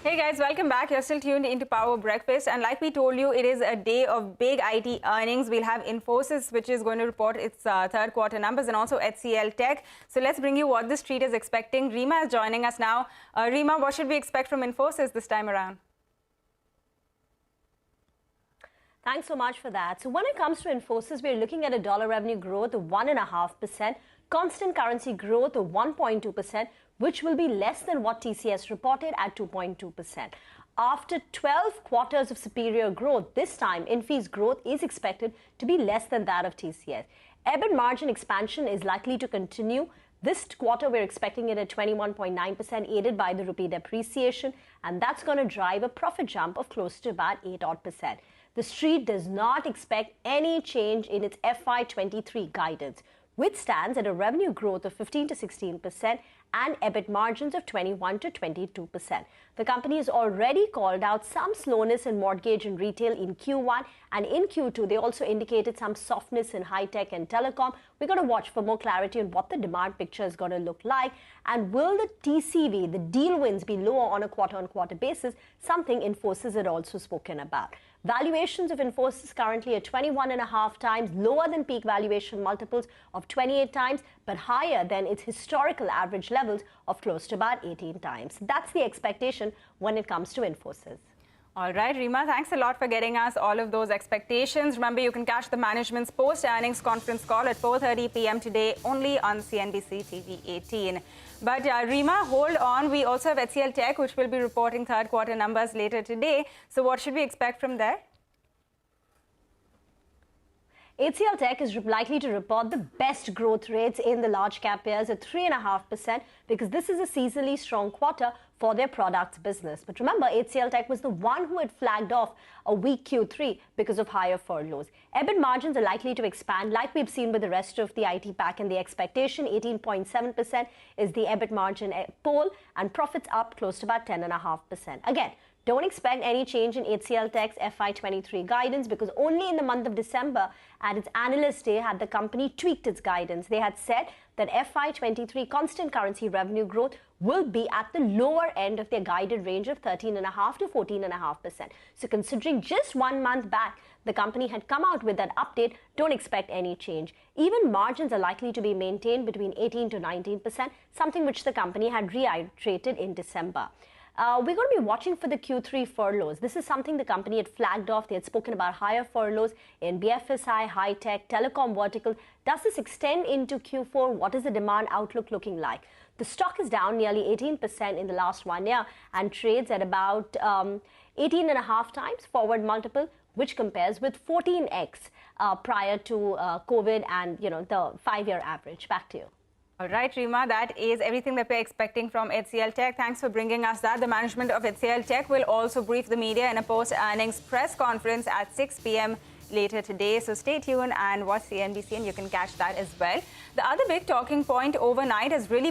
Hey guys, welcome back. You're still tuned into Power Breakfast, and like we told you, it is a day of big IT earnings. We'll have Infosys, which is going to report its third quarter numbers, and also HCL Tech. So let's bring you what the street is expecting. Reema is joining us now. Reema, what should we expect from Infosys this time around? Thanks so much for that. So when it comes to Infosys, we're looking at a dollar revenue growth of 1.5%, constant currency growth of 1.2%, which will be less than what TCS reported at 2.2%. After 12 quarters of superior growth, this time Infy's growth is expected to be less than that of TCS. EBIT margin expansion is likely to continue. This quarter, we're expecting it at 21.9%, aided by the rupee depreciation, and that's going to drive a profit jump of close to about 8%. The street does not expect any change in its FY23 guidance, which stands at a revenue growth of 15 to 16% and EBIT margins of 21 to 22%. The company has already called out some slowness in mortgage and retail in Q1, and in Q2 they also indicated some softness in high-tech and telecom. We're going to watch for more clarity on what the demand picture is going to look like, and will the TCV, the deal wins, be lower on a quarter-on-quarter basis, something Infosys had also spoken about. Valuations of Infosys currently at 21.5 times, lower than peak valuation multiples of 28 times, but higher than its historical average levels of close to about 18 times. That's the expectation when it comes to Infosys. All right, Reema, thanks a lot for getting us all of those expectations. Remember, you can catch the management's post-earnings conference call at 4:30 p.m. today only on CNBC-TV18. But Reema, hold on. We also have HCL Tech, which will be reporting third quarter numbers later today. So what should we expect from there? HCL Tech is likely to report the best growth rates in the large cap pairs at 3.5%, because this is a seasonally strong quarter for their products business. But remember, HCL Tech was the one who had flagged off a weak Q3 because of higher furloughs. EBIT margins are likely to expand like we've seen with the rest of the IT pack, and the expectation 18.7% is the EBIT margin poll, and profits up close to about 10.5%. Again, don't expect any change in HCL Tech's FY23 guidance, because only in the month of December at its analyst day had the company tweaked its guidance. They had said that FY23 constant currency revenue growth will be at the lower end of their guided range of 13.5 to 14.5%. So considering just 1 month back, the company had come out with that update, don't expect any change. Even margins are likely to be maintained between 18 to 19%, something which the company had reiterated in December. We're going to be watching for the Q3 furloughs. This is something the company had flagged off. They had spoken about higher furloughs in BFSI, high-tech, telecom vertical. Does this extend into Q4? What is the demand outlook looking like? The stock is down nearly 18% in the last 1 year and trades at about 18.5 times forward multiple, which compares with 14x prior to COVID and the 5-year average. Back to you. All right, Reema, that is everything that we're expecting from HCL Tech. Thanks for bringing us that. The management of HCL Tech will also brief the media in a post-earnings press conference at 6 p.m. later today. So stay tuned and watch CNBC, and you can catch that as well. The other big talking point overnight has really